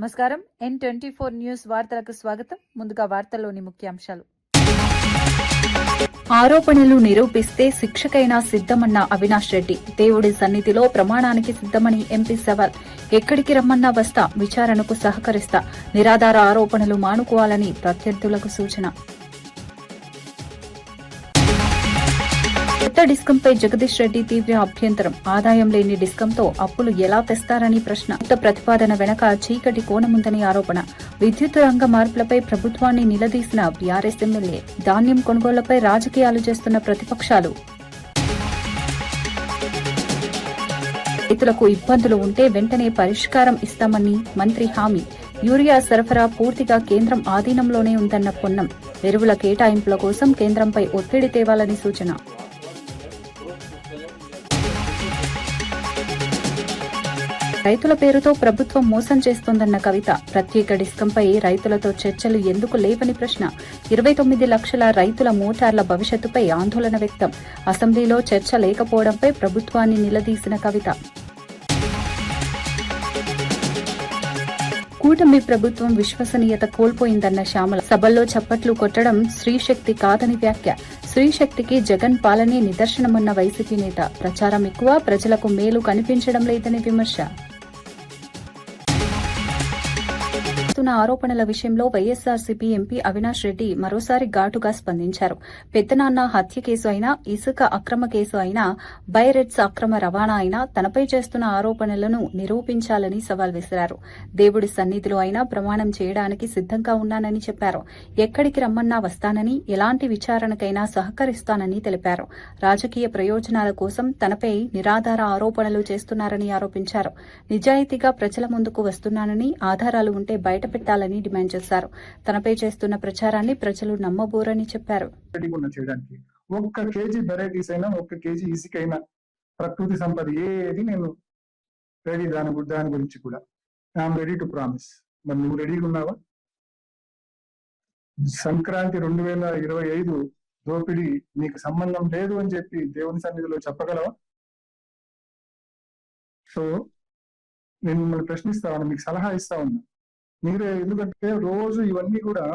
నమస్కారం. N24 news వార్తలకు స్వాగతం. ముందుగా వార్తల్లోని ముఖ్యాంశాలు. ఆరోపణలు నిరూపిస్తే శిక్షకైనా సిద్ధమన్న అవినాష్ రెడ్డి. దేవుడి సన్నిధిలో ప్రమాణానికి సిద్ధమని ఎంపీ సవాల్. ఎక్కడికి రమ్మన్నా వస్తా, విచారణకు సహకరిస్తా. నిరాధార ఆరోపణలు మానుకోవాలని ప్రత్యర్థులకు సూచన. కొత్త డిస్కంపై జగదీష్ రెడ్డి తీవ్ర అభ్యంతరం. ఆదాయం లేని డిస్కంతో అప్పులు ఎలా తెస్తారని ప్రశ్న. కొత్త ప్రతిపాదన వెనక చీకటి కోణముందని ఆరోపణ. విద్యుత్ రంగ మార్పులపై ప్రభుత్వాన్ని నిలదీసిన బీఆర్ఎస్ ఎమ్మెల్యే. ధాన్యం కొనుగోళ్లపై రాజకీయాలు చేస్తున్న ప్రతిపక్షాలు. రైతులకు ఇబ్బందులు ఉంటే వెంటనే పరిష్కారం ఇస్తామని మంత్రి హామీ. యూరియా సరఫరా పూర్తిగా కేంద్రం ఆధీనంలోనే ఉందన్న పొన్నం. ఎరువుల కేటాయింపుల కోసం కేంద్రంపై ఒత్తిడి తేవాలని సూచన. రైతుల పేరుతో ప్రభుత్వం మోసం చేస్తోందన్న కవిత. ప్రత్యేక డిస్కంపై రైతులతో చర్చలు ఎందుకు లేవని ప్రశ్న. 29 లక్షల రైతుల మోటార్ల భవిష్యత్తుపై ఆందోళన వ్యక్తం. అసెంబ్లీలో చర్చ లేకపోవడంపై ప్రభుత్వాన్ని నిలదీసిన కవిత. కూటమి ప్రభుత్వం విశ్వసనీయత కోల్పోయిందన్న శ్యామల. సభల్లో చప్పట్లు కొట్టడం స్త్రీశక్తి కాదని వ్యాఖ్య. స్త్రీశక్తికి జగన్ పాలనే నిదర్శనమన్న వైసీపీ నేత. ప్రచారం ఎక్కువ, ప్రజలకు మేలు కనిపించడం లేదని విమర్శ. ఆరోపణల విషయంలో వైఎస్సార్సీపీ ఎంపీ అవినాష్ రెడ్డి మరోసారి ఘాటుగా స్పందించారు. పెద్దనాన్న హత్య కేసు అయినా, ఇసుక అక్రమ కేసు అయినా, బైరెడ్స్ అక్రమ రవాణా అయినా తనపై చేస్తున్న ఆరోపణలను నిరూపించాలని సవాల్ విసిరారు. దేవుడి సన్నిధిలో అయినా ప్రమాణం చేయడానికి సిద్ధంగా ఉన్నానని చెప్పారు. ఎక్కడికి రమ్మన్నా వస్తానని, ఎలాంటి విచారణకైనా సహకరిస్తానని తెలిపారు. రాజకీయ ప్రయోజనాల కోసం తనపై నిరాధార ఆరోపణలు చేస్తున్నారని ఆరోపించారు. నిజాయితీగా ప్రజల ముందుకు వస్తున్నానని, ఆధారాలు ఉంటే బయట పెట్టాలని డిమాండ్ చేశారు. తనపై చేస్తున్న ప్రచారాన్ని ప్రజలు నమ్మబోరని చెప్పారు. ఒక్క కేజీ వెరైటీస్ అయినా, ఒక్క కేజీ ఇసుకైనా, ప్రకృతి సంపద ఏది నేను రెడీ. దాని గురించి కూడా ఐఎమ్ రెడీ టు ప్రామిస్. మరి నువ్వు రెడీగా ఉన్నావా? సంక్రాంతి 2025 దోపిడీ నీకు సంబంధం లేదు అని చెప్పి దేవుని సన్నిధిలో చెప్పగలవా? సో నేను మిమ్మల్ని ప్రశ్నిస్తా ఉన్నా, మీకు సలహా ఇస్తా ఉన్నా. మీరే, ఎందుకంటే రోజు ఇవన్నీ కూడా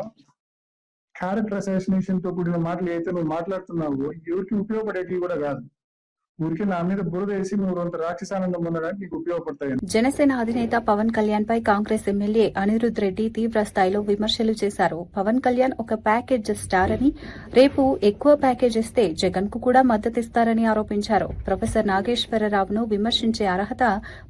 క్యారెక్టర్ అసాసినేషన్ తో కూడిన మాటలు అయితే నువ్వు మాట్లాడుతున్నావు, ఎవరికి ఉపయోగపడేటివి కూడా కాదు. ఊరికి నా మీద బురద వేసి నువ్వు అంత రాక్షసానందం ఉండడానికి నీకు ఉపయోగపడతాయి. జనసేన అధినేత పవన్ కళ్యాణ్ పై కాంగ్రెస్ ఎమ్మెల్యే అనిరుద్ రెడ్డి తీవ్ర స్థాయిలో విమర్శలు చేశారు. పవన్ కళ్యాణ్ ఒక ప్యాకేజ్ స్టార్ అని, రేపు ఎక్కువ ప్యాకేజ్ ఇస్తే జగన్ కు కూడా మద్దతిస్తారని ఆరోపించారు. ప్రొఫెసర్ నాగేశ్వరరావును విమర్శించే అర్హత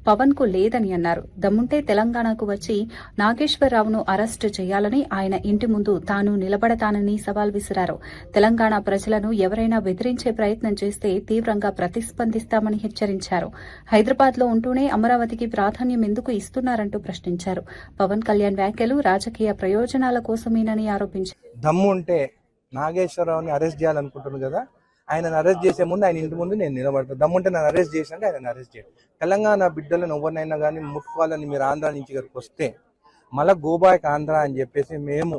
పవన్ కు లేదని అన్నారు. దమ్ముంటే తెలంగాణకు వచ్చి నాగేశ్వరరావును అరెస్టు చేయాలని, ఆయన ఇంటి ముందు తాను నిలబడతానని సవాల్ విసిరారు. తెలంగాణ ప్రజలను ఎవరైనా బెదిరించే ప్రయత్నం చేస్తే తీవ్రంగా ప్రతిస్పందిస్తామని హెచ్చరించారు. హైదరాబాద్ లో ఉంటూనే అమరావతికి ప్రాధాన్యం ఎందుకు ఇస్తున్నారంటూ ప్రశ్నించారు. పవన్ కళ్యాణ్ వ్యాఖ్యలు రాజకీయ ప్రయోజనాల కోసమేనని ఆరోపించారు. దమ్ము ఉంటే నాగేశ్వరరావుని అరెస్ట్ చేయాలనుకుంటున్నారు కదా, ఆయన అరెస్ట్ చేసే ముందు ఆయన ఇంటి ముందు నేను నిలబడతాను. దమ్ముంటే నన్ను అరెస్ట్ చేసినాక ఆయన అరెస్ట్ చేయాలి. తెలంగాణ బిడ్డలను ఎవరినైనా కానీ ముట్టుకోవాలని మీరు ఆంధ్ర నుంచి ఇక్కడికి వస్తే మళ్ళా గోబాయ్ ఆంధ్ర అని చెప్పేసి మేము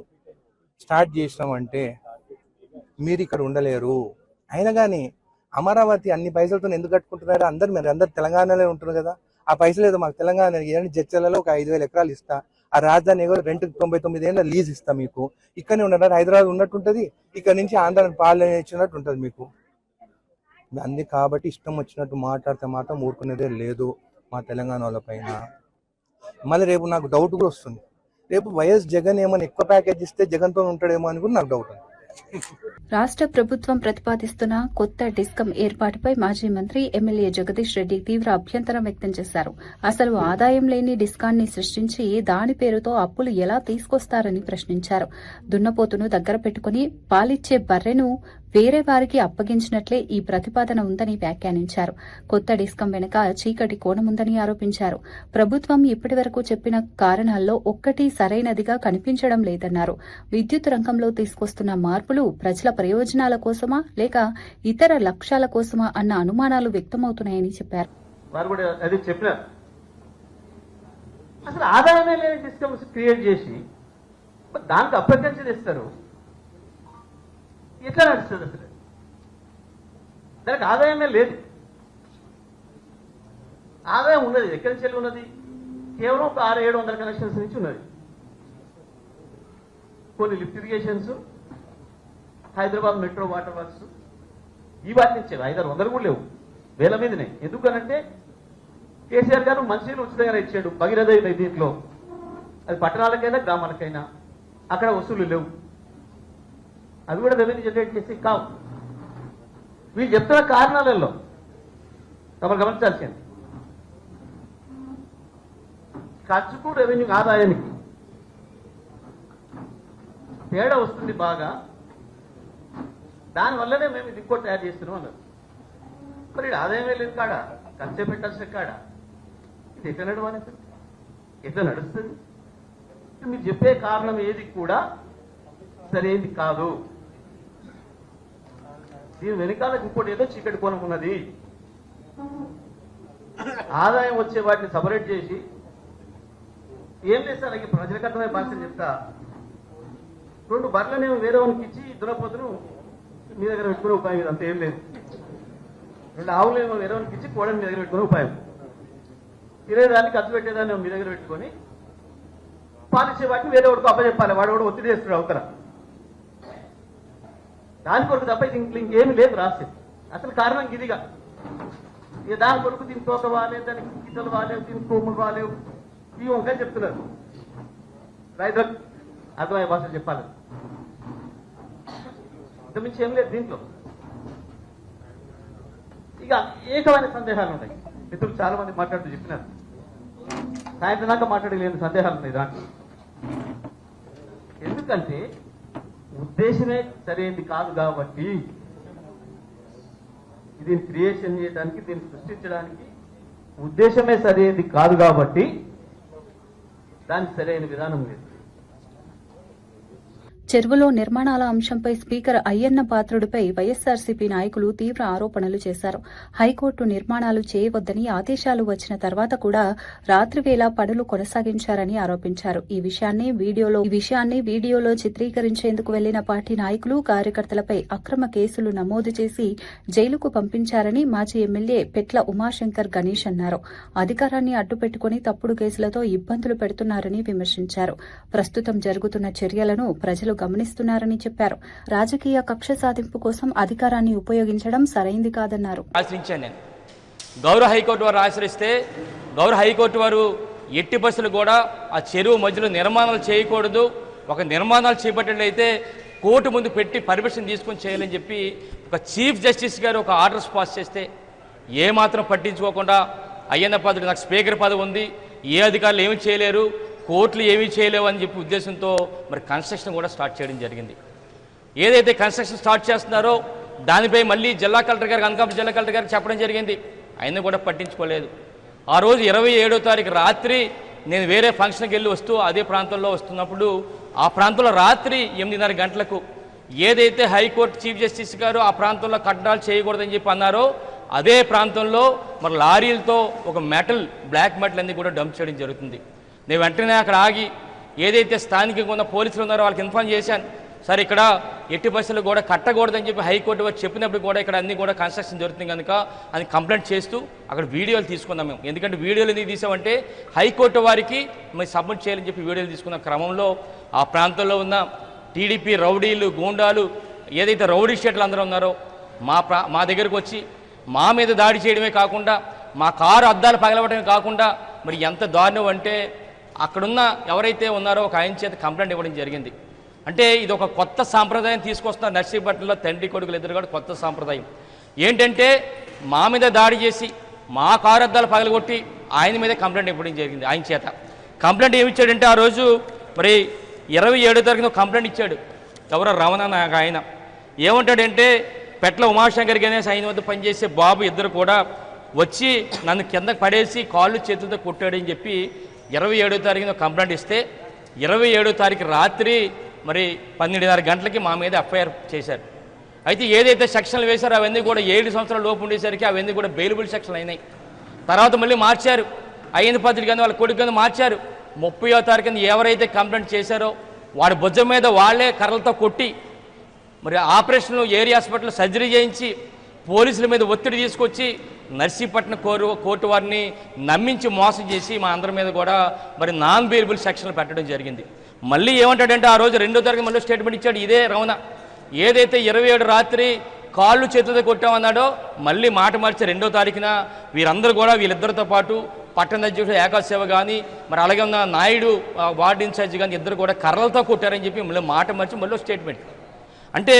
స్టార్ట్ చేసినామంటే మీరు ఇక్కడ ఉండలేరు. అయినా కానీ అమరావతి అన్ని పైసలతో ఎందుకు కట్టుకుంటున్నారు? అందరు తెలంగాణలో ఉంటున్నారు కదా, ఆ పైసలు ఏదో మాకు తెలంగాణ జడ్చలలో ఒక 5,000 ఎకరాలు ఇస్తా, ఆ రాజధాని రెంట్ 99 ఏళ్ళ లీజ్ ఇస్తా, మీకు ఇక్కడనే ఉండరు, హైదరాబాద్ ఉన్నట్టుంటది, ఇక్కడ నుంచి ఆంధ్రాని పాలన ఇచ్చినట్టు ఉంటుంది మీకు. అంది కాబట్టి ఇష్టం వచ్చినట్టు మాట్లాడితే మాత్రం ఊరుకునేదే లేదు మా తెలంగాణ వాళ్ళ పైన. మళ్ళీ రేపు నాకు డౌట్ కూడా వస్తుంది, రేపు వైఎస్ జగన్ ఏమైనా ఎక్కువ ప్యాకేజ్ ఇస్తే జగన్తో ఉంటాడేమో అని కూడా నాకు డౌట్ ఉంది. రాష్ట్ర ప్రభుత్వం ప్రతిపాదిస్తున్న కొత్త డిస్కం ఏర్పాటుపై మాజీ మంత్రి ఎమ్మెల్యే జగదీష్ రెడ్డి తీవ్ర అభ్యంతరం వ్యక్తం చేశారు. అసలు ఆదాయం లేని డిస్కాన్ని సృష్టించి దాని పేరుతో అప్పులు ఎలా తీసుకొస్తారని ప్రశ్నించారు. దున్నపోతును దగ్గర పెట్టుకుని పాలిచ్చే బర్రెను వేరే వారికి అప్పగించినట్లే ఈ ప్రతిపాదన ఉందని వ్యాఖ్యానించారు. కొత్త డిస్కం వెనుక చీకటి కోణముందని ఆరోపించారు. ప్రభుత్వం ఇప్పటివరకు చెప్పిన కారణాల్లో ఒక్కటి సరైనదిగా కనిపించడం లేదన్నారు. విద్యుత్ రంగంలో తీసుకొస్తున్న మార్పులు ప్రజల ప్రయోజనాల కోసమా లేక ఇతర లక్ష్యాల కోసమా అన్న అనుమానాలు వ్యక్తమవుతున్నాయని చెప్పారు. అసలు ఆదాయమే లేని డిస్కమ్స్ క్రియేట్ చేసి దానికి అప్పగించని ఇస్తారు, ఎట్లా నడుస్తుంది? అసలు దానికి ఆదాయమే లేదు. ఆదాయం ఉన్నది ఎక్కడి నుంచి ఉన్నది? కేవలం ఒక 600-700 కనెక్షన్స్ నుంచి ఉన్నది. కొన్ని lift irrigations, Hyderabad metro water works, ఈ వాటి నుంచే 500 కూడా లేవు, వేల మీదనే. ఎందుకనంటే కేసీఆర్ గారు మంచినీళ్ళు ఉచితంగా ఇచ్చాడు, భగీరథ దీంట్లో. అది పట్టణాలకైనా గ్రామాలకైనా అక్కడ వసూలు లేవు, అవి కూడా రెవెన్యూ జనరేట్ చేసి కావు. వీళ్ళు చెప్తున్న కారణాలలో తమరు గమనించాల్సింది, ఖర్చుకు రెవెన్యూ ఆదాయానికి తేడా వస్తుంది బాగా. దానివల్లనే మేము ఇది ఇంకోటి తయారు చేస్తున్నాం అన్నారు. మరి ఆదాయమే లేదు కాడ, ఖర్చే పెట్టాల్సిన కాడ ఇది ఎట్లా నడవాలి, ఎట్లా నడుస్తుంది? మీరు చెప్పే కారణం ఏది కూడా సరైనది కాదు. దీని వెనకాల ఇంకోటి ఏదో చీకటి కోణం ఉన్నది. ఆదాయం వచ్చే వాటిని సపరేట్ చేసి ఏం లేదు సార్, ప్రజలకు అర్థమయ్యే భాష చెప్తా. 2 బర్రెలనేమో వేరే వానికి ఇచ్చి దురపోతును మీ దగ్గర పెట్టుకునే ఉపాయం ఇది, అంత ఏం లేదు. 2 ఆవులేమో వేరే వానికి ఇచ్చి కోడని మీ దగ్గర పెట్టుకునే ఉపాయం. తినేదాన్ని ఖర్చు పెట్టేదాన్ని మీ దగ్గర పెట్టుకొని పాలిచ్చే వాటిని వేరే వాడికి అప్పచెప్పాలి. వాడు కూడా ఒత్తిడి చేస్తున్నాడు అవతల. దాని కొరకు తప్ప ఇది ఇంకేమీ లేదు రాసేది. అసలు కారణం ఇదిగా, ఇక దాని కొరకు దీనికి తోక వాలేదు, దానికి గీతలు వాలేవు, దీనికి కొమ్ములు వాలేవు, ఈ వంకాయ చెప్తున్నారు. రైతులకు అర్థమయ్యే భాషలు చెప్పాలి, ఇంతమించి ఏం లేదు దీంట్లో. ఇక ఏకమైన సందేహాలు ఉన్నాయి. మిత్రులు చాలా మంది మాట్లాడుతూ చెప్పినారు, సాయంత్రం దాకా మాట్లాడలేని సందేహాలు ఉన్నాయి దాంట్లో. ఎందుకంటే ఉద్దేశమే సరైనది కాదు కాబట్టి, దీన్ని క్రియేషన్ చేయడానికి, దీన్ని సృష్టించడానికి ఉద్దేశమే సరైనది కాదు కాబట్టి దానికి సరైన విధానం లేదు. చెరువులో నిర్మాణాల అంశంపై స్పీకర్ అయ్యన్న పాత్రుడిపై వైఎస్సార్సీపీ నాయకులు తీవ్ర ఆరోపణలు చేశారు. హైకోర్టు నిర్మాణాలు చేయవద్దని ఆదేశాలు వచ్చిన తర్వాత కూడా రాత్రివేళ పనులు కొనసాగించారని ఆరోపించారు. ఈ విషయాన్ని వీడియోలో చిత్రీకరించేందుకు వెళ్లిన పార్టీ నాయకులు, కార్యకర్తలపై అక్రమ కేసులు నమోదు చేసి జైలుకు పంపించారని మాజీ ఎమ్మెల్యే పెట్ల ఉమాశంకర్ గణేష్ అన్నారు. అధికారాన్ని అడ్డుపెట్టుకుని తప్పుడు కేసులతో ఇబ్బందులు పెడుతున్నారని విమర్శించారు. ప్రస్తుతం జరుగుతున్న చర్యలను ప్రజలు గమనిస్తున్నారని చెప్పారు. రాజకీయ కక్ష సాధింపు కోసం అధికారాన్ని ఉపయోగించడం సరైంది కాదన్నారు. గౌరవ హైకోర్టు వారు ఆశ్రయిస్తే గౌరవ హైకోర్టు వారు ఎట్టి బస్సులు కూడా ఆ చెరువు మధ్యలో నిర్మాణాలు చేయకూడదు, ఒక నిర్మాణాలు చేపట్టినట్లయితే కోర్టు ముందు పెట్టి పర్మిషన్ తీసుకొని చేయాలని చెప్పి ఒక చీఫ్ జస్టిస్ గారు ఒక ఆర్డర్స్ పాస్ చేస్తే ఏమాత్రం పట్టించుకోకుండా అయ్యన్న పదవి, నాకు స్పీకర్ పదవి ఉంది, ఏ అధికారులు ఏమీ చేయలేరు, కోర్టులు ఏమీ చేయలేవు అని చెప్పి ఉద్దేశంతో మరి కన్స్ట్రక్షన్ కూడా స్టార్ట్ చేయడం జరిగింది. ఏదైతే కన్స్ట్రక్షన్ స్టార్ట్ చేస్తున్నారో దానిపై మళ్ళీ జిల్లా కలెక్టర్ గారికి, అనకాపల్లి జిల్లా కలెక్టర్ గారికి చెప్పడం జరిగింది. ఆయన కూడా పట్టించుకోలేదు. ఆ రోజు 27వ తారీఖు రాత్రి నేను వేరే ఫంక్షన్కి వెళ్ళి వస్తూ అదే ప్రాంతంలో వస్తున్నప్పుడు ఆ ప్రాంతంలో రాత్రి 8:30 గంటలకు ఏదైతే హైకోర్టు చీఫ్ జస్టిస్ గారు ఆ ప్రాంతంలో కట్టడాలు చేయకూడదని చెప్పి అన్నారో అదే ప్రాంతంలో మరి లారీలతో ఒక బ్లాక్ మెటల్ అన్ని కూడా డంప్ చేయడం జరుగుతుంది. నేను వెంటనే అక్కడ ఆగి ఏదైతే స్థానికంగా ఉన్న పోలీసులు ఉన్నారో వాళ్ళకి ఇన్ఫార్మ్ చేశాను, సార్ ఇక్కడ ఎట్టి బస్సులు కూడా కట్టకూడదని చెప్పి హైకోర్టు వారు చెప్పినప్పుడు కూడా ఇక్కడ అన్ని కూడా కన్స్ట్రక్షన్ జరుగుతుంది కనుక అని కంప్లైంట్ చేస్తూ అక్కడ వీడియోలు తీసుకున్నాం మేము. ఎందుకంటే వీడియోలు ఎందుకు తీసామంటే హైకోర్టు వారికి మరి సబ్మిట్ చేయాలని చెప్పి వీడియోలు తీసుకున్న క్రమంలో ఆ ప్రాంతంలో ఉన్న టీడీపీ రౌడీలు, గూండాలు, ఏదైతే రౌడీ స్టేట్లు అందరూ ఉన్నారో మా దగ్గరకు వచ్చి మా మీద దాడి చేయడమే కాకుండా మా కారు అద్దాలు పగలవడమే కాకుండా మరి ఎంత దారుణం అంటే అక్కడున్న ఎవరైతే ఉన్నారో ఒక ఆయన చేత కంప్లైంట్ ఇవ్వడం జరిగింది. అంటే ఇది ఒక కొత్త సాంప్రదాయం తీసుకొస్తున్న నర్సీపట్నంలో తండ్రి కొడుకులు ఇద్దరు కూడా కొత్త సాంప్రదాయం ఏంటంటే మా మీద దాడి చేసి మా కారు అద్దాలు పగలగొట్టి ఆయన మీద కంప్లైంట్ ఇవ్వడం జరిగింది. ఆయన చేత కంప్లైంట్ ఏమి ఇచ్చాడంటే ఆ రోజు మరి 27వ తారీఖున కంప్లైంట్ ఇచ్చాడు. ఎవరో రమణ నాకు ఆయన ఏమంటాడంటే పెట్ల ఉమాశంకర్ గణేష్ ఆయన వద్ద పనిచేసే బాబు ఇద్దరు కూడా వచ్చి నన్ను కిందకు పడేసి కాళ్ళు చేతులతో కొట్టాడని చెప్పి 27వ తారీఖున కంప్లైంట్ ఇస్తే 27వ తారీఖు రాత్రి మరి 12:30 గంటలకి మా మీద ఎఫ్ఐఆర్ చేశారు. అయితే ఏదైతే సెక్షన్లు వేశారో అవన్నీ కూడా 7 సంవత్సరాల లోపు ఉండేసరికి అవన్నీ కూడా బెయిలబుల్ సెక్షన్లు అయినాయి. తర్వాత మళ్ళీ మార్చారు, అయ్యింది పద్ధతి కింద వాళ్ళ కొడుకు కింద మార్చారు. 30వ తారీఖున ఎవరైతే కంప్లైంట్ చేశారో వాడి భుజం మీద వాళ్లే కర్రలతో కొట్టి మరి ఆపరేషన్ ఏరియా హాస్పిటల్ సర్జరీ చేయించి పోలీసుల మీద ఒత్తిడి తీసుకొచ్చి నర్సీపట్నం కోర్టు వారిని నమ్మించి మోసం చేసి మా అందరి మీద కూడా మరి నాన్ బెయిలబుల్ సెక్షన్లు పెట్టడం జరిగింది. మళ్ళీ ఏమంటాడంటే ఆ రోజు 2వ తారీఖు మళ్ళీ స్టేట్మెంట్ ఇచ్చాడు ఇదే రమణ. ఏదైతే 27 రాత్రి కాళ్ళు చేతులతో కొట్టామన్నాడో మళ్ళీ మాట మార్చి 2వ తారీఖున వీరందరూ కూడా వీళ్ళిద్దరితో పాటు పట్టణ అధ్యక్షుడు ఏకాశేవ కానీ మరి అలాగే ఉన్న నాయుడు వార్డు ఇన్ఛార్జ్ కానీ ఇద్దరు కూడా కర్రలతో కొట్టారని చెప్పి మళ్ళీ మాట మార్చి మళ్ళీ స్టేట్మెంట్. అంటే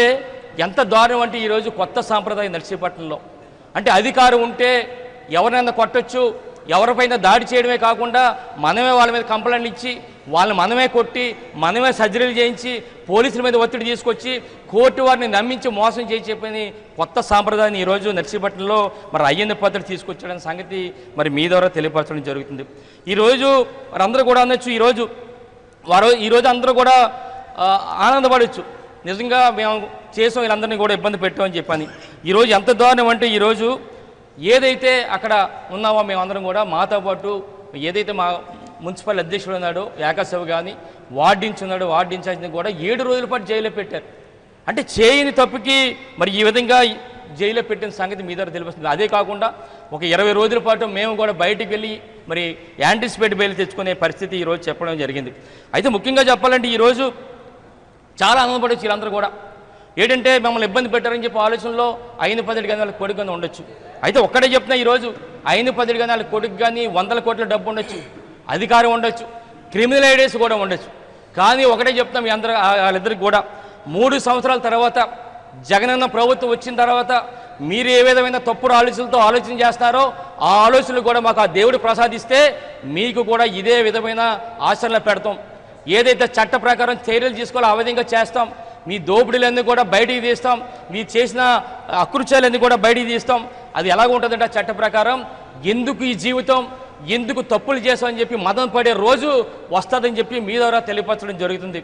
ఎంత దారుణం అంటే ఈరోజు కొత్త సాంప్రదాయం నర్సీపట్నంలో. అంటే అధికారం ఉంటే ఎవరినైనా కొట్టొచ్చు, ఎవరిపైన దాడి చేయడమే కాకుండా మనమే వాళ్ళ మీద కంప్లైంట్లు ఇచ్చి వాళ్ళని మనమే కొట్టి మనమే సర్జరీలు చేయించి పోలీసుల మీద ఒత్తిడి తీసుకొచ్చి కోర్టు వారిని నమ్మించి మోసం చేసి చెప్పని కొత్త సాంప్రదాయాన్ని ఈరోజు నర్సీపట్నంలో మరి అయ్యన్న పత్రిక తీసుకొచ్చాడనే సంగతి మరి మీ ద్వారా తెలియపరచడం జరుగుతుంది. ఈరోజు మరి అందరూ కూడా అనొచ్చు, ఈరోజు అందరూ కూడా ఆనందపడవచ్చు, నిజంగా మేము చేసాం వీళ్ళందరినీ కూడా ఇబ్బంది పెట్టామని చెప్పని. ఈరోజు ఎంత దారుణం అంటే ఈరోజు ఏదైతే అక్కడ ఉన్నామో మేమందరం కూడా మాతో పాటు ఏదైతే మా మున్సిపల్ అధ్యక్షుడు ఉన్నాడో ఏకాశివ కానీ వార్డు ఇన్ఛార్జ్ని కూడా 7 రోజుల పాటు జైల్లో పెట్టారు. అంటే చేయని తప్పుకి మరి ఈ విధంగా జైల్లో పెట్టిన సంగతి మీ దగ్గర తెలిపిస్తుంది. అదే కాకుండా ఒక 20 రోజుల పాటు మేము కూడా బయటికి వెళ్ళి మరి యాంటిసిపేట్ బెయిల్ తెచ్చుకునే పరిస్థితి ఈరోజు చెప్పడం జరిగింది. అయితే ముఖ్యంగా చెప్పాలంటే ఈరోజు చాలా ఆనందపడవచ్చు వీళ్ళందరూ కూడా. ఏంటంటే మమ్మల్ని ఇబ్బంది పెట్టారని చెప్పి ఆలోచనలో 5-10 కానీ వాళ్ళకి కొడుకు కానీ ఉండొచ్చు. అయితే ఒక్కడే చెప్తున్నా, ఈరోజు 5-10 కానీ వాళ్ళకి కొడుకు కానీ 100 కోట్ల డబ్బు ఉండొచ్చు, అధికారం ఉండొచ్చు, క్రిమినల్ ఐడీస్ కూడా ఉండొచ్చు. కానీ ఒకటే చెప్తాం మీ అందరూ వాళ్ళిద్దరికి కూడా 3 సంవత్సరాల తర్వాత జగనన్న ప్రభుత్వం వచ్చిన తర్వాత మీరు ఏ విధమైన తప్పుడు ఆలోచనలతో ఆలోచన చేస్తారో ఆ ఆలోచనలు కూడా మాకు ఆ దేవుడు ప్రసాదిస్తే మీకు కూడా ఇదే విధమైన ఆచరణలు పెడతాం. ఏదైతే చట్ట ప్రకారం చర్యలు తీసుకోవాలో ఆ విధంగా చేస్తాం. మీ దోపిడీలన్నీ కూడా బయటికి తీస్తాం, మీరు చేసిన అకృత్యాలన్నీ కూడా బయటికి తీస్తాం. అది ఎలాగ ఉంటుందంటే ఆ చట్ట ప్రకారం ఎందుకు ఈ జీవితం, ఎందుకు తప్పులు చేస్తామని చెప్పి మదన పడే రోజు వస్తుందని చెప్పి మీ ద్వారా తెలియపరచడం జరుగుతుంది.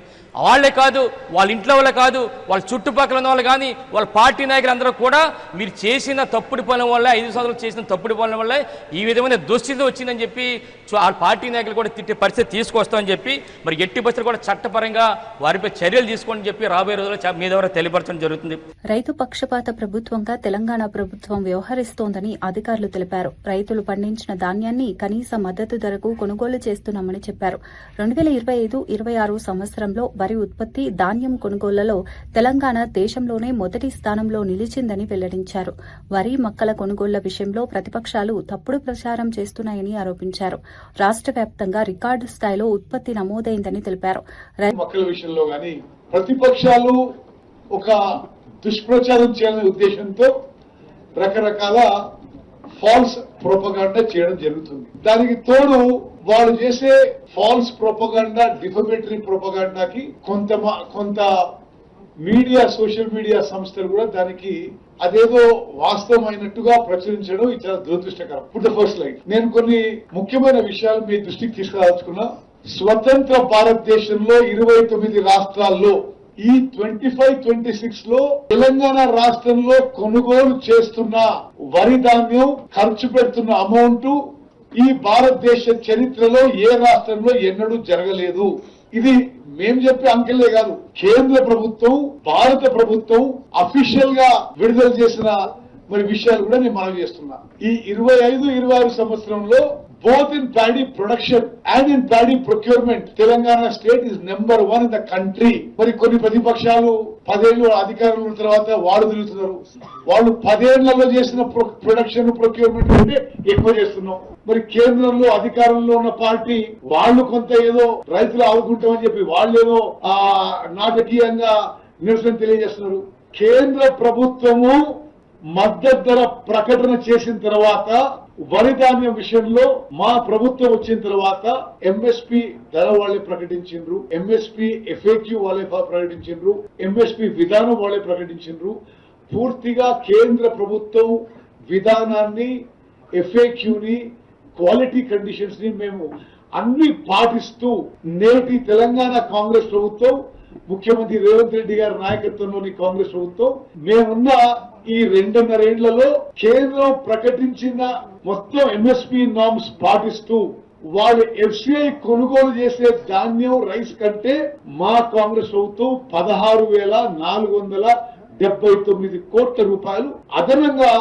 వాళ్ళే కాదు, వాళ్ళ ఇంట్లో వాళ్ళే కాదు, వాళ్ళ చుట్టుపక్కల ఉన్న వాళ్ళు కానీ వాళ్ళ పార్టీ నాయకులందరూ కూడా మీరు చేసిన తప్పుడు పనుల వల్ల 5 సంవత్సరాలు చేసిన తప్పుడు పనుల వల్ల ఈ విధమైన దుస్థితి వచ్చిందని చెప్పి ఆ పార్టీ నాయకులు కూడా తిట్టే పరిస్థితి తీసుకొస్తామని చెప్పి మరి ఎట్టి పరిస్థితులు కూడా చట్టపరంగా వారిపై చర్యలు తీసుకోండి చెప్పి రాబోయే రోజుల్లో మీ ద్వారా తెలియపరచడం జరుగుతుంది. రైతు పక్షపాత ప్రభుత్వంగా తెలంగాణ ప్రభుత్వం వ్యవహరిస్తోందని అధికారులు తెలిపారు. రైతులు పండించిన ధాన్యాన్ని కనీస మద్దతు ధరకు కొనుగోలు చేస్తున్నామని చెప్పారు. 2025-26 సంవత్సరంలో వరి ఉత్పత్తి, ధాన్యం కొనుగోళ్లలో తెలంగాణ దేశంలోనే మొదటి స్థానంలో నిలిచిందని వెల్లడించారు. వరి మక్కల కొనుగోళ్ల విషయంలో ప్రతిపక్షాలు తప్పుడు ప్రచారం చేస్తున్నాయని ఆరోపించారు. రాష్ట్ర వ్యాప్తంగా రికార్డు స్థాయిలో ఉత్పత్తి నమోదైందని తెలిపారు. మక్కల విషయంలో గాని ప్రతిపక్షాలు ఒక దుష్ప్రచారం చేయాలనే ఉద్దేశంతో రకరకాల ఫాల్స్ ప్రొపగాండా చేయడం జరుగుతుంది. దానికి తోడు వాళ్ళు చేసే ఫాల్స్ ప్రొపగాండా, డిఫమేటరీ ప్రొపగాండాకి కొంత మీడియా, సోషల్ మీడియా సంస్థలు కూడా దానికి అదేదో వాస్తవమైనట్టుగా ప్రచురించడం ఇది చాలా దురదృష్టకరం. ఫర్ ద ఫస్ట్ లైన్ నేను కొన్ని ముఖ్యమైన విషయాలు మీ దృష్టికి తీసుకురాదలుచుకున్నా. స్వతంత్ర భారతదేశంలో 29 రాష్ట్రాల్లో ఈ 25-26 లో తెలంగాణ రాష్ట్రంలో కొనుగోలు చేస్తున్న వరి ధాన్యం ఖర్చు పెడుతున్న అమౌంట్ ఈ భారతదేశ చరిత్రలో ఏ రాష్ట్రంలో ఎన్నడూ జరగలేదు. ఇది మేం చెప్పే అంకెలే కాదు, కేంద్ర ప్రభుత్వం, భారత ప్రభుత్వం అఫీషియల్ గా విడుదల చేసిన మరి విషయాలు కూడా నేను మనవి చేస్తున్నా. ఈ 25-26 సంవత్సరంలో both in paddy production and in paddy procurement, Telangana state is number 1 in the country. మరి కొన్ని ప్రతిపక్షాలు 10 ఏళ్ళు అధికారంలో ఉన్న తర్వాత వాడు తిరుగుతున్నారు. వాళ్ళు 10 ఏళ్లలో చేసిన ప్రొడక్షన్, ప్రొక్యూర్మెంట్ అంటే ఎక్కువ చేస్తున్నాం. మరి కేంద్రంలో అధికారంలో ఉన్న పార్టీ వాళ్ళు కొంత ఏదో రైతులు ఆదుకుంటామని చెప్పి వాళ్ళు ఏదో నాటకీయంగా నిరసన తెలియజేస్తున్నారు. కేంద్ర ప్రభుత్వము మద్దతు ధర ప్రకటన చేసిన తర్వాత వరి ధాన్యం విషయంలో మా ప్రభుత్వం వచ్చిన తర్వాత ఎంఎస్పీ ధర వాళ్ళే ప్రకటించిండ్రు, ఎంఎస్పీ ఎఫ్ఏక్యూ వాళ్ళే ప్రకటించిండ్రు, ఎంఎస్పీ విధానం వాళ్ళే ప్రకటించిండ్రు. పూర్తిగా కేంద్ర ప్రభుత్వం విధానాన్ని, ఎఫ్ఏక్యూని, క్వాలిటీ కండిషన్స్ ని మేము అన్ని పాటిస్తూ నేటి తెలంగాణ కాంగ్రెస్ ప్రభుత్వం, ముఖ్యమంత్రి రేవంత్ రెడ్డి గారి నాయకత్వంలోని కాంగ్రెస్ ప్రభుత్వం మేమున్న ఈ 2.5 ఏళ్లలో కేంద్రం ప్రకటించిన మొత్తం ఎంఎస్పీ నామ్స్ పాటిస్తూ వాళ్ళు ఎఫ్సిఐ కొనుగోలు చేసే ధాన్యం, రైస్ కంటే మా కాంగ్రెస్ ప్రభుత్వం 16,400 79 కోట్ల రూపాయలు అదనంగా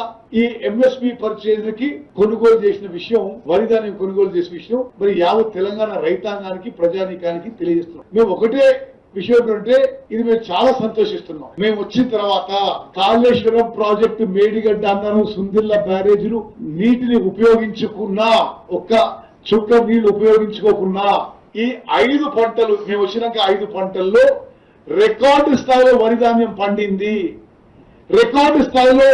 ఈ ఎంఎస్పి పర్చేజ్ కి కొనుగోలు చేసిన విషయం, వరి ధాన్యం కొనుగోలు చేసిన విషయం మరి యావత్ తెలంగాణ రైతాంగానికి, ప్రజానీకానికి తెలియజేస్తున్నాం. మేము ఒకటే విషయం ఏంటంటే ఇది మేము చాలా సంతోషిస్తున్నాం. మేము వచ్చిన తర్వాత కాళేశ్వరం ప్రాజెక్టు, మేడిగడ్డ అన్నారు, సుందిల్ల బ్యారేజీలు నీటిని ఉపయోగించుకున్నా, ఒక్క చుక్క నీళ్లు ఉపయోగించుకోకున్నా ఈ 5 పంటలు మేము వచ్చినాక 5 పంటల్లో రికార్డు స్థాయిలో వరి ధాన్యం పండింది, రికార్డు స్థాయిలో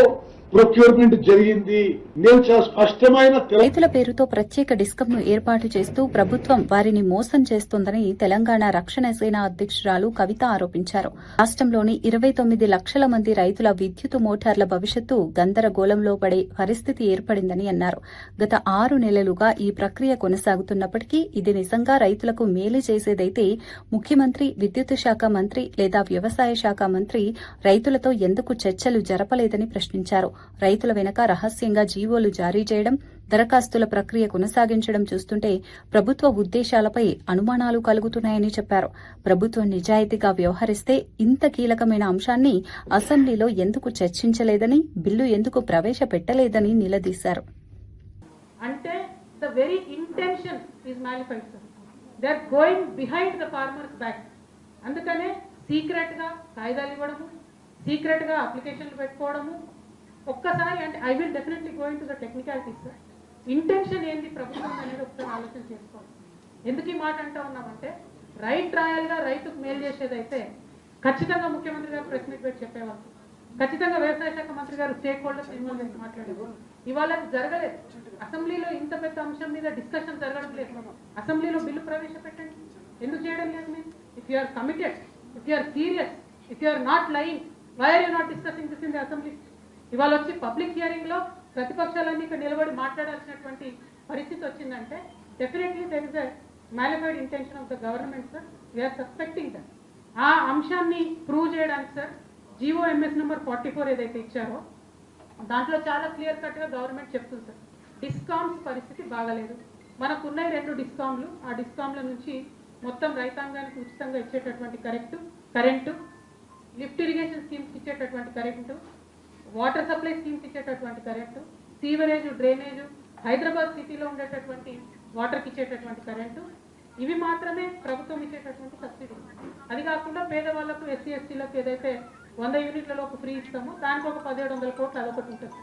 ప్రొక్యూర్మెంట్ జరిగింది. నేను చాలా స్పష్టమైన రైతుల పేరుతో ప్రత్యేక డిస్కంను ఏర్పాటు చేస్తూ ప్రభుత్వం వారిని మోసం చేస్తోందని తెలంగాణ రక్షణ సేన అధ్యక్షురాలు కవిత ఆరోపించారు. రాష్ట్రంలోని 29 లక్షల మంది రైతుల విద్యుత్ మోటార్ల భవిష్యత్తు గందరగోళంలో పడే పరిస్థితి ఏర్పడిందని అన్నారు. గత 6 నెలలుగా ఈ ప్రక్రియ కొనసాగుతున్నప్పటికీ ఇది నిజంగా రైతులకు మేలు చేసేదైతే ముఖ్యమంత్రి, విద్యుత్ శాఖ మంత్రి లేదా వ్యవసాయ శాఖ మంత్రి రైతులతో ఎందుకు చర్చలు జరపలేదని ప్రశ్నించారు. రైతుల వెనక రహస్యంగా జీవోలు జారీ చేయడం, దరఖాస్తుల ప్రక్రియ కొనసాగించడం చూస్తుంటే ప్రభుత్వ ఉద్దేశాలపై అనుమానాలు కలుగుతున్నాయని చెప్పారు. ప్రభుత్వం నిజాయితీగా వ్యవహరిస్తే ఇంత కీలకమైన అంశాన్ని అసెంబ్లీలో ఎందుకు చర్చించలేదని, బిల్లు ఎందుకు ప్రవేశపెట్టలేదని నిలదీశారు. అంటే the very intention is nullified, sir. They are going behind the farmer's back. అందుకనే సీక్రెట్ గా కాయిదాలు ఇవ్వడము, సీక్రెట్ గా అప్లికేషన్లు పెట్టుకోవడము. ఒక్కసారి అంటే I will definitely go in to the technicalities, sir. Intention ఏంది ప్రభుత్వం అనేది ఒకసారి ఆలోచన చేసుకోవాలి. ఎందుకు ఈ మాట అంటా ఉన్నామంటే రైట్ రాయల్ గా రైతుకు మేలు చేసేదైతే ఖచ్చితంగా ముఖ్యమంత్రి గారు ప్రెస్ మీట్ పెట్టి చెప్పేవాళ్ళు, ఖచ్చితంగా వ్యవసాయ శాఖ మంత్రి గారు స్టేక్ హోల్డర్స్ ఇన్వాల్వ్ చేసి మాట్లాడేవారు. ఇవాళ జరగలేదు. అసెంబ్లీలో ఇంత పెద్ద అంశం మీద డిస్కషన్ జరగడం లేదు. అసెంబ్లీలో బిల్లు ప్రవేశపెట్టండి. ఎందుకు చేయడం లేదు మీరు? If you are committed, if you are serious, if you are not lying, why are you not discussing this in the assembly? ఇవాళ వచ్చి పబ్లిక్ హియరింగ్ లో ప్రతిపక్షాలన్నీ ఇక్కడ నిలబడి మాట్లాడాల్సినటువంటి పరిస్థితి వచ్చిందంటే definitely there is a malafide intention of the government, sir. We're suspecting that. ఆ అంశాన్ని ప్రూవ్ చేయడానికి, సార్, GOMS నెంబర్ 44 ఏదైతే ఇచ్చారో దాంట్లో చాలా క్లియర్ కట్ గా గవర్నమెంట్ చెప్తుంది, సార్. డిస్కామ్స్ పరిస్థితి బాగలేదు. మనకున్న 2 డిస్కామ్లు, ఆ డిస్కామ్ల నుంచి మొత్తం రైతాంగానికి ఉచితంగా ఇచ్చేటటువంటి కరెంటు, లిఫ్ట్ ఇరిగేషన్ స్కీమ్స్ ఇచ్చేటటువంటి కరెంటు, వాటర్ సప్లై స్కీమ్స్ ఇచ్చేటటువంటి కరెంటు, సీవరేజ్, డ్రైనేజ్, హైదరాబాద్ సిటీలో ఉండేటటువంటి వాటర్కి ఇచ్చేటటువంటి కరెంటు, ఇవి మాత్రమే ప్రభుత్వం ఇచ్చేటటువంటి సబ్సిడీ. అది కాకుండా పేదవాళ్లకు, SC STలకు ఏదైతే 100 యూనిట్లలోపు ఫ్రీ ఇస్తామో దానికి ఒక 1700 కోట్లు అదొకటి ఉంటుంది.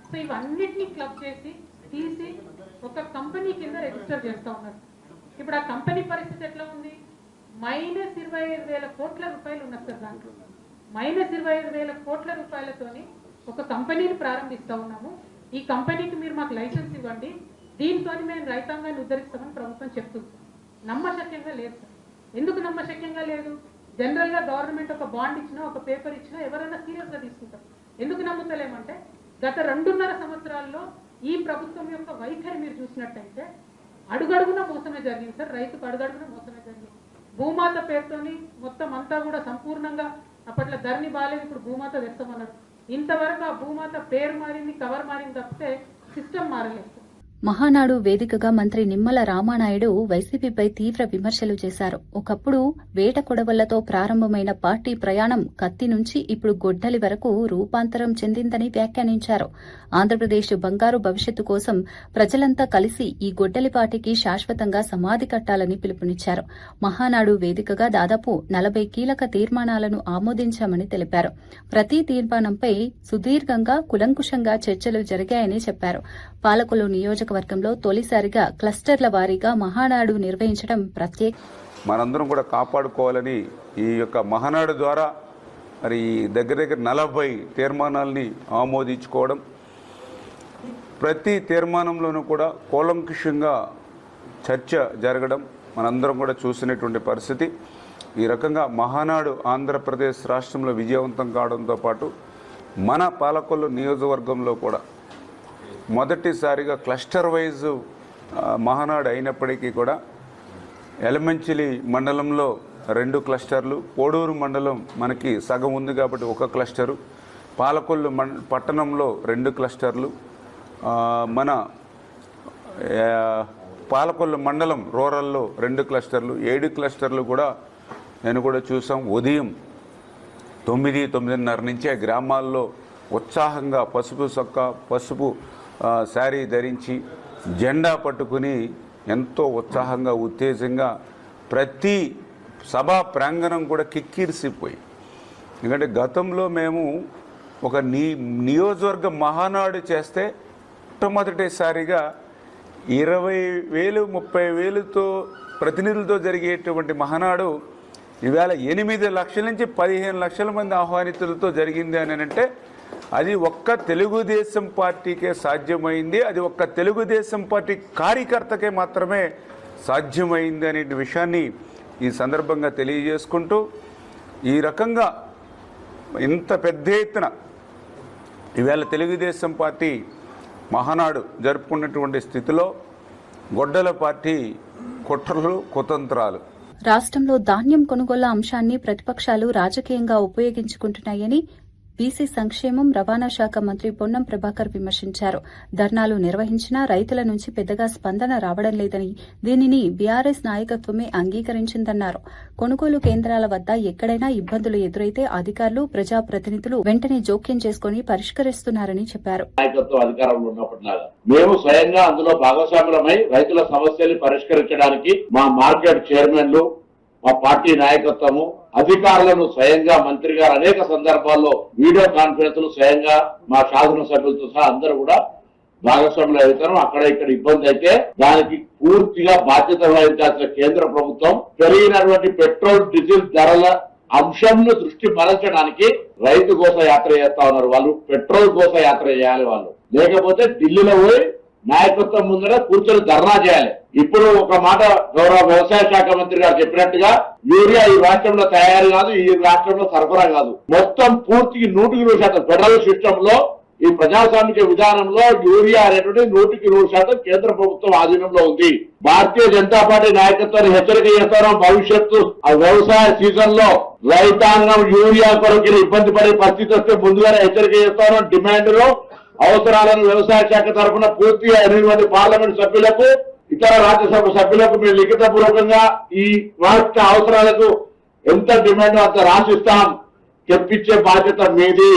సో ఇవన్నిటినీ క్లబ్ చేసి తీసి ఒక కంపెనీ కింద రిజిస్టర్ చేస్తూ ఉన్నారు. ఇప్పుడు ఆ కంపెనీ పరిస్థితి ఎట్లా ఉంది? -25,000 కోట్ల రూపాయలు ఉన్నది, సార్. దాంట్లో -25,000 కోట్ల రూపాయలతోని ఒక కంపెనీని ప్రారంభిస్తా ఉన్నాము. ఈ కంపెనీకి మీరు మాకు లైసెన్స్ ఇవ్వండి, దీంతో మేము రైతాంగాన్ని ఉద్ధరిస్తామని ప్రభుత్వం చెప్తుంది. నమ్మశక్యంగా లేదు, సార్. ఎందుకు నమ్మశక్యంగా లేదు? జనరల్ గా గవర్నమెంట్ ఒక బాండ్ ఇచ్చినా, ఒక పేపర్ ఇచ్చినా ఎవరైనా సీరియస్ గా తీసుకుంటాం. ఎందుకు నమ్ముతలేమంటే గత 2.5 సంవత్సరాల్లో ఈ ప్రభుత్వం యొక్క వైఖరి మీరు చూసినట్టయితే అడుగడుగున మోసమే జరిగింది, సార్. రైతుకు అడుగడుగున మోసమే జరిగింది. భూమాత పేరుతోని మొత్తం అంతా కూడా సంపూర్ణంగా అప్పట్లో ధరణి బాలేదు, ఇప్పుడు భూమాత తెస్తామన్నారు. ఇంతవరకు ఆ భూమాత పేరు మారింది, కవర్ మారింది తప్పితే సిస్టమ్ మారలేదు. మహానాడు వేదికగా మంత్రి నిమ్మల రామానాయుడు వైసీపీపై తీవ్ర విమర్శలు చేశారు. ఒకప్పుడు వేట కొడవళ్లతో ప్రారంభమైన పార్టీ ప్రయాణం కత్తి నుంచి ఇప్పుడు గొడ్డలి వరకు రూపాంతరం చెందిందని వ్యాఖ్యానించారు. ఆంధ్రప్రదేశ్ బంగారు భవిష్యత్తు కోసం ప్రజలంతా కలిసి ఈ గొడ్డలి పార్టీకి శాశ్వతంగా సమాధి కట్టాలని పిలుపునిచ్చారు. మహానాడు వేదికగా దాదాపు 40 కీలక తీర్మానాలను ఆమోదించామని తెలిపారు. ప్రతి తీర్మానంపై సుదీర్ఘంగా, కులంకుషంగా చర్చలు జరిగాయని చెప్పారు. పాలకొల్లు నియోజకవర్గంలో తొలిసారిగా క్లస్టర్ల వారీగా మహానాడు నిర్వహించడం ప్రత్యేక. మనందరం కూడా కాపాడుకోవాలని ఈ యొక్క మహానాడు ద్వారా మరి దగ్గర 40 తీర్మానాలని ఆమోదించుకోవడం, ప్రతి తీర్మానంలోనూ కూడా కూలంకుషంగా చర్చ జరగడం మనందరం కూడా చూసినటువంటి పరిస్థితి. ఈ రకంగా మహానాడు ఆంధ్రప్రదేశ్ రాష్ట్రంలో విజయవంతం కావడంతో పాటు మన పాలకొల్లు నియోజకవర్గంలో కూడా మొదటిసారిగా క్లస్టర్ వైజ్ మహానాడు అయినప్పటికీ కూడా ఎలమంచిలి మండలంలో 2 క్లస్టర్లు, కోడూరు మండలం మనకి సగం ఉంది కాబట్టి 1 క్లస్టరు, పాలకొల్లు పట్టణంలో 2 క్లస్టర్లు, మన పాలకొల్లు మండలం రూరల్లో 2 క్లస్టర్లు, 7 క్లస్టర్లు కూడా నేను కూడా చూసాం. ఉదయం 9-9:30 నుంచే గ్రామాల్లో ఉత్సాహంగా పసుపు శారీ ధరించి జెండా పట్టుకుని ఎంతో ఉత్సాహంగా ఉత్తేజంగా ప్రతి సభా ప్రాంగణం కూడా కిక్కిరిసిపోయి. ఎందుకంటే గతంలో మేము ఒక నియోజకవర్గ మహానాడు చేస్తే మొట్టమొదటిసారిగా 20,000 30,000తో ప్రతినిధులతో జరిగేటువంటి మహానాడు ఈవేళ 8 లక్షల నుంచి 15 లక్షల మంది ఆహ్వానితులతో జరిగింది అని అంటే అది ఒక్క తెలుగుదేశం పార్టీకే సాధ్యమైంది, అది ఒక్క తెలుగుదేశం పార్టీ కార్యకర్తకే మాత్రమే సాధ్యమైంది అనే విషయాన్ని ఈ సందర్భంగా తెలియజేసుకుంటూ, ఈ రకంగా ఇంత పెద్ద ఎత్తున ఈవేళ తెలుగుదేశం పార్టీ మహానాడు జరుపుకున్నటువంటి స్థితిలో గొడ్డల పార్టీ కుట్రలు కుతంత్రాలు. రాష్ట్రంలో ధాన్యం కొనుగోళ్ల అంశాన్ని ప్రతిపక్షాలు రాజకీయంగా ఉపయోగించుకుంటున్నాయని బీసీ సంక్షేమం రవాణా శాఖ మంత్రి పొన్నం ప్రభాకర్ విమర్శించారు. ధర్నాలు నిర్వహించినా రైతుల నుంచి పెద్దగా స్పందన రావడం లేదని, దీనిని బీఆర్ఎస్ నాయకత్వమే అంగీకరించిందన్నారు. కొనుగోలు కేంద్రాల వద్ద ఎక్కడైనా ఇబ్బందులు ఎదురైతే అధికారులు ప్రజాప్రతినిధులు వెంటనే జోక్యం చేసుకుని పరిష్కరిస్తున్నారని చెప్పారు. నాయకత్వం అధికారంలో ఉన్నప్పటిలాగా మేము స్వయంగా అందులో భాగస్వాములమై రైతుల సమస్యల్ని పరిష్కరించడానికి మా మార్కెట్ చైర్మన్లు, మా పార్టీ నాయకత్వము, అధికారులను స్వయంగా మంత్రి గారు అనేక సందర్భాల్లో వీడియో కాన్ఫరెన్స్ స్వయంగా మా శాసనసభ్యులతో సహా అందరూ కూడా భాగస్వాములు అవుతారు. అక్కడ ఇక్కడ ఇబ్బంది అయితే దానికి పూర్తిగా బాధ్యత వహించాల్సిన కేంద్ర ప్రభుత్వం పెరిగినటువంటి పెట్రోల్ డీజిల్ ధరల అంశంను దృష్టి మరల్చడానికి రైతు కోస యాత్ర చేస్తా ఉన్నారు. వాళ్ళు పెట్రోల్ కోస యాత్ర చేయాలి, వాళ్ళు లేకపోతే ఢిల్లీలో పోయి నాయకత్వం ముందర కూర్చొని ధర్నా చేయాలి. ఇప్పుడు ఒక మాట గౌరవ వ్యవసాయ శాఖ మంత్రి గారు చెప్పినట్టుగా యూరియా ఈ రాష్ట్రంలో తయారు కాదు, ఈ రాష్ట్రంలో సరఫరా కాదు, మొత్తం పూర్తికి 100% ఫెడరల్ సిస్టమ్ లో ఈ ప్రజాస్వామిక విధానంలో యూరియా అనేటువంటి 100% కేంద్ర ప్రభుత్వం ఆధీనంలో ఉంది. భారతీయ జనతా పార్టీ నాయకత్వాన్ని హెచ్చరిక చేస్తారో భవిష్యత్తు ఆ వ్యవసాయ సీజన్ లో రైతాంగం యూరియా కొరకు ఇబ్బంది పడే పరిస్థితి వస్తే ముందుగానే హెచ్చరిక చేస్తారో డిమాండ్ లో అవసరాలను వ్యవసాయ శాఖ తరఫున పూర్తిగా 8 మంది పార్లమెంట్ సభ్యులకు, ఇతర రాజ్యసభ సభ్యులకు మేము లిఖిత పూర్వకంగా ఈ రాష్ట్ర అవసరాలకు ఎంత డిమాండ్ అంత రాసిస్తాం. తెప్పించే బాధ్యత మీది,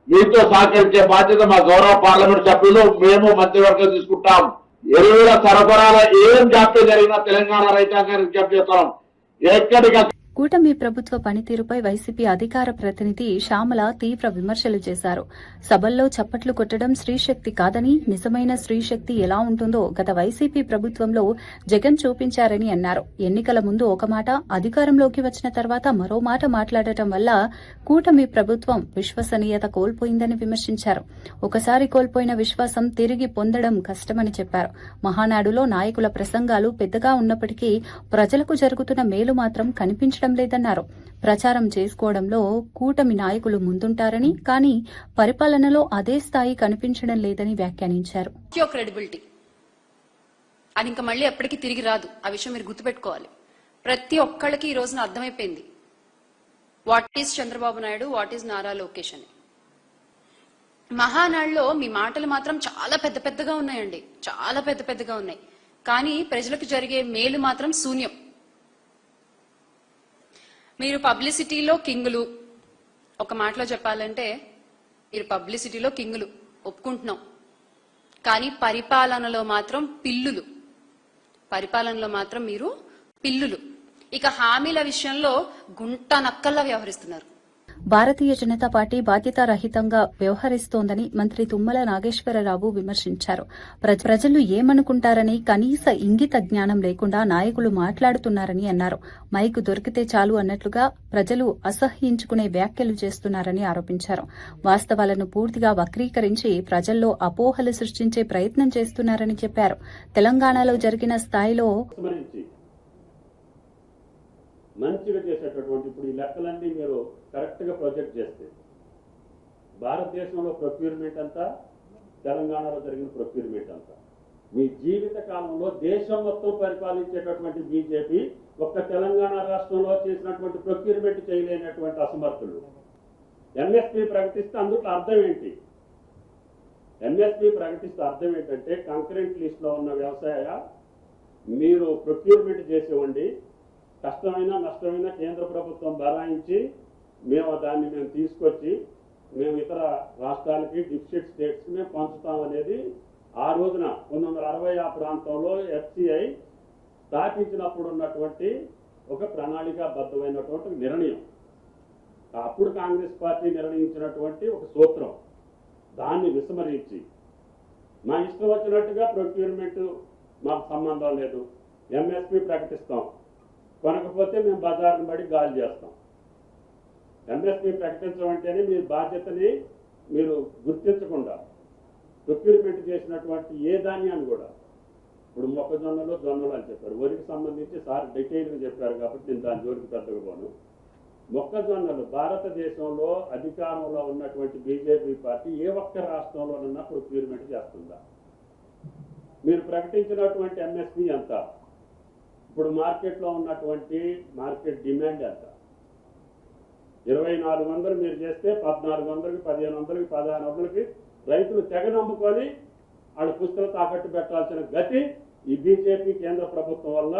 మీతో సహకరించే బాధ్యత మా గౌరవ పార్లమెంట్ సభ్యులు, మేము మంత్రివర్గం తీసుకుంటాం. ఎరువుల సరఫరాలో ఏం జాప్యం జరిగినా తెలంగాణ రైతాంగానికి విజ్ఞప్తి చేస్తాం. ఎక్కడికి కూటమి ప్రభుత్వ పనితీరుపై వైసీపీ అధికార ప్రతినిధి శ్యామల తీవ్ర విమర్శలు చేశారు. సభల్లో చప్పట్లు కొట్టడం స్త్రీశక్తి కాదని, నిజమైన స్త్రీశక్తి ఎలా ఉంటుందో గత వైసీపీ ప్రభుత్వంలో జగన్ చూపించారని అన్నారు. ఎన్నికల ముందు ఒక మాట, అధికారంలోకి వచ్చిన తర్వాత మరో మాట మాట్లాడటం వల్ల కూటమి ప్రభుత్వం విశ్వసనీయత కోల్పోయిందని విమర్శించారు. ఒకసారి కోల్పోయిన విశ్వాసం తిరిగి పొందడం కష్టమని చెప్పారు. మహానాడులో నాయకుల ప్రసంగాలు పెద్దగా ఉన్నప్పటికీ ప్రజలకు జరుగుతున్న మేలు మాత్రం కనిపించడం లేదన్నారు. ప్రచారం చేసుకోవడంలో కూటమి నాయకులు ముందుంటారని, కానీ పరిపాలనలో అదే స్థాయి కనిపించడం లేదని వ్యాఖ్యానించారు. క్రెడిబిలిటీ అది ఇంకా మళ్ళీ ఎప్పటికీ తిరిగి రాదు. ఆ విషయం మీరు గుర్తుపెట్టుకోవాలి. ప్రతి ఒక్కళ్ళకి ఈ రోజున అర్థమైపోయింది what is Chandrababu Naidu, what is Nara Lokesh అని. మహానాడులో మీ మాటలు మాత్రం చాలా పెద్ద పెద్దగా ఉన్నాయండి, చాలా పెద్ద పెద్దగా ఉన్నాయి. కానీ ప్రజలకు జరిగే మేలు మాత్రం శూన్యం. మీరు పబ్లిసిటీలో కింగులు, ఒక మాటలో చెప్పాలంటే మీరు పబ్లిసిటీలో కింగులు ఒప్పుకుంటున్నాం, కానీ పరిపాలనలో మాత్రం పిల్లులు. పరిపాలనలో మాత్రం మీరు పిల్లులు. ఇక హామీల విషయంలో గుంట నక్కల్లా వ్యవహరిస్తున్నారు. భారతీయ జనతా పార్టీ బాధ్యతారహితంగా వ్యవహరిస్తోందని మంత్రి తుమ్మల నాగేశ్వరరావు విమర్శించారు. ప్రజలు ఏమనుకుంటారని కనీస ఇంగిత జ్ఞానం లేకుండా నాయకులు మాట్లాడుతున్నారని అన్నారు. మైకు దొరికితే చాలు అన్నట్లుగా ప్రజలు అసహ్యించుకునే వ్యాఖ్యలు చేస్తున్నారని ఆరోపించారు. వాస్తవాలను పూర్తిగా వక్రీకరించి ప్రజల్లో అపోహలు సృష్టించే ప్రయత్నం చేస్తున్నారని చెప్పారు. తెలంగాణలో జరిగిన స్థాయిలో మంచిగా చేసేటటువంటి ఇప్పుడు ఈ లెక్కలన్నీ మీరు కరెక్ట్గా ప్రొజెక్ట్ చేస్తే భారతదేశంలో ప్రొక్యూర్మెంట్ అంతా, తెలంగాణలో జరిగిన ప్రొక్యూర్మెంట్ అంతా, మీ జీవిత కాలంలో దేశం మొత్తం పరిపాలించేటటువంటి బీజేపీ ఒక్క తెలంగాణ రాష్ట్రంలో చేసినటువంటి ప్రొక్యూర్మెంట్ చేయలేనటువంటి అసమర్థులు. ఎంఎస్పీ ప్రకటిస్తే అందులో అర్థం ఏంటి? ఎంఎస్పీ ప్రకటిస్తే అర్థం ఏంటంటే కంకరెంట్ లిస్ట్లో ఉన్న వ్యవసాయ మీరు ప్రొక్యూర్మెంట్ చేసేవండి, కష్టమైన నష్టమైన కేంద్ర ప్రభుత్వం బరాయించి మేము తీసుకొచ్చి మేము ఇతర రాష్ట్రాలకి డిఫిసిట్ స్టేట్స్కి మేము పంచుతామనేది ఆ రోజున 1960 ఆ ప్రాంతంలో FCI స్థాపించినప్పుడు ఉన్నటువంటి ఒక ప్రణాళికాబద్ధమైనటువంటి నిర్ణయం. అప్పుడు కాంగ్రెస్ పార్టీ నిర్ణయించినటువంటి ఒక సూత్రం. దాన్ని విస్మరించి మా ఇష్టం వచ్చినట్టుగా ప్రొక్యూర్మెంట్ మాకు సంబంధం లేదు, MSP ప్రకటిస్తాం, కొనకపోతే మేము బజార్ని బడి గాలి చేస్తాం. MSP ప్రకటించడం అంటేనే మీ బాధ్యతని మీరు గుర్తించకుండా ప్రొక్యూర్మెంట్ చేసినటువంటి ఏ ధాన్యాన్ని కూడా, ఇప్పుడు మొక్కజొన్నలు జొన్నలు అని చెప్పారు, వరికి సంబంధించి సార్ డీటెయిల్గా చెప్పారు కాబట్టి నేను దాని జోలికి పెద్దగా పోను. మొక్కజొన్నలు భారతదేశంలో అధికారంలో ఉన్నటువంటి బీజేపీ పార్టీ ఏ ఒక్క రాష్ట్రంలోనన్నా ప్రొక్యూర్మెంట్ చేస్తుందా? మీరు ప్రకటించినటువంటి MSP ఎంత? ఇప్పుడు మార్కెట్లో ఉన్నటువంటి మార్కెట్ డిమాండ్ ఎంత? 2400 మీరు చేస్తే 1400కి 1500కి 1600కి రైతులు తెగ నమ్ముకొని వాళ్ళు పుస్తకాలు తాకట్టు పెట్టాల్సిన గతి ఈ బీజేపీ కేంద్ర ప్రభుత్వం వల్ల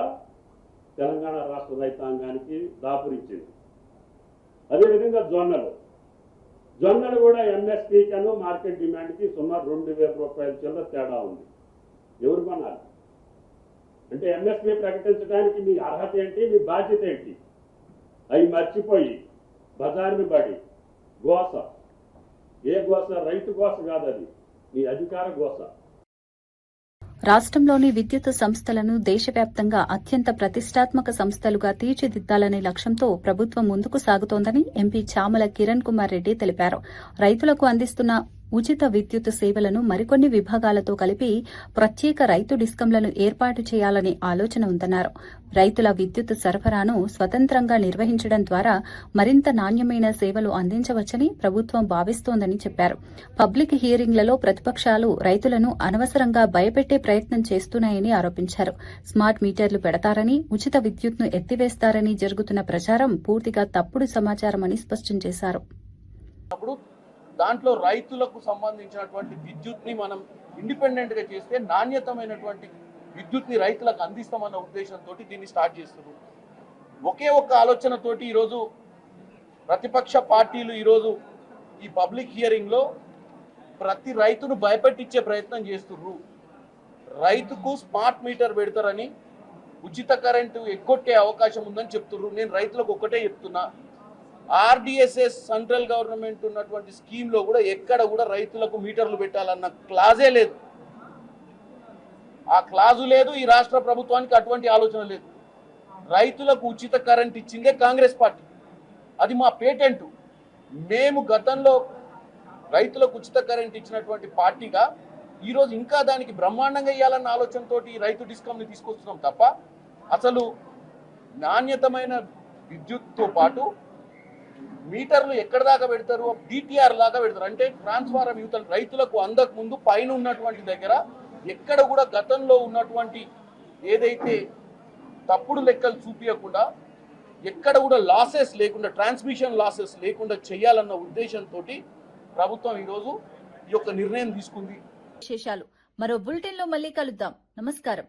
తెలంగాణ రాష్ట్ర రైతాంగానికి దాపురించింది. అదేవిధంగా జొన్నలు కూడా MSP కను మార్కెట్ డిమాండ్కి సుమారు 2000 రూపాయల చిల్లర తేడా ఉంది. ఎవరు కొనాలి? అంటే MSP ప్రకటించడానికి మీ అర్హత ఏంటి, మీ బాధ్యత ఏంటి? అవి మర్చిపోయి బజార్ని పడి గోస, ఏ గోస? రైతు గోస కాదు, అది మీ అధికార గోస. రాష్ట్రంలోని విద్యుత్ సంస్థలను దేశవ్యాప్తంగా అత్యంత ప్రతిష్టాత్మక సంస్థలుగా తీర్చిదిద్దాలనే లక్ష్యంతో ప్రభుత్వం ముందుకు సాగుతోందని ఎంపీ చామల కిరణ్ కుమార్ రెడ్డి తెలిపారు. రైతులకు అందిస్తున్న ఉచిత విద్యుత్ సేవలను మరికొన్ని విభాగాలతో కలిపి ప్రత్యేక రైతు డిస్కంలను ఏర్పాటు చేయాలనే ఆలోచన ఉందన్నారు. రైతుల విద్యుత్ సరఫరాను స్వతంత్రంగా నిర్వహించడం ద్వారా మరింత నాణ్యమైన సేవలు అందించవచ్చని ప్రభుత్వం భావిస్తోందని చెప్పారు. పబ్లిక్ హియరింగ్లలో ప్రతిపక్షాలు రైతులను అనవసరంగా భయపెట్టే ప్రయత్నం చేస్తున్నాయని ఆరోపించారు. స్మార్ట్ మీటర్లు పెడతారని, ఉచిత విద్యుత్ను ఎత్తివేస్తారని జరుగుతున్న ప్రచారం పూర్తిగా తప్పుడు సమాచారమని స్పష్టం చేశారు. దాంట్లో రైతులకు సంబంధించినటువంటి విద్యుత్ని మనం ఇండిపెండెంట్ గా చేస్తే నాణ్యతమైనటువంటి విద్యుత్ని రైతులకు అందిస్తామన్న ఉద్దేశంతో దీన్ని స్టార్ట్ చేస్తున్నారు. ఒకే ఒక్క ఆలోచనతోటి ఈరోజు ప్రతిపక్ష పార్టీలు ఈరోజు ఈ పబ్లిక్ హియరింగ్ లో ప్రతి రైతును భయపెట్టించే ప్రయత్నం చేస్తున్నారు. రైతుకు స్మార్ట్ మీటర్ పెడతారని, ఉచిత కరెంటు ఎగ్గొట్టే అవకాశం ఉందని చెప్తున్నారు. నేను రైతులకు ఒక్కటే చెప్తున్నా, RDSS సెంట్రల్ గవర్నమెంట్ ఉన్నటువంటి స్కీమ్ లో కూడా ఎక్కడ కూడా రైతులకు మీటర్లు పెట్టాలన్న క్లాజే లేదు. ఆ క్లాజు లేదు. ఈ రాష్ట్ర ప్రభుత్వానికి అటువంటి ఆలోచన లేదు. రైతులకు ఉచిత కరెంట్ ఇచ్చిందే కాంగ్రెస్ పార్టీ, అది మా పేటెంట్. మేము గతంలో రైతులకు ఉచిత కరెంట్ ఇచ్చినటువంటి పార్టీగా ఈరోజు ఇంకా దానికి బ్రహ్మాండంగా ఇవ్వాలన్న ఆలోచనతో ఈ రైతు డిస్కంని తీసుకొస్తున్నాం తప్ప అసలు నాణ్యతమైన విద్యుత్తో పాటు మీటర్లు ఎక్కడ దాకా పెడతారు, DTR లాగా పెడతారు. అంటే ట్రాన్స్ఫార్మర్ యూతలు రైతులకు అందక ముందు పైన ఉన్నటువంటి దగ్గర ఎక్కడ కూడా గతంలో ఉన్నటువంటి ఏదైతే తప్పుడు లెక్కలు చూపించకుండా, ఎక్కడ కూడా లాసెస్ లేకుండా, ట్రాన్స్మిషన్ లాసెస్ లేకుండా చేయాలన్న ఉద్దేశంతో ప్రభుత్వం ఈరోజు ఈ యొక్క నిర్ణయం తీసుకుంది. మరో బులెటిన్లో మళ్ళీ కలుద్దాం. నమస్కారం.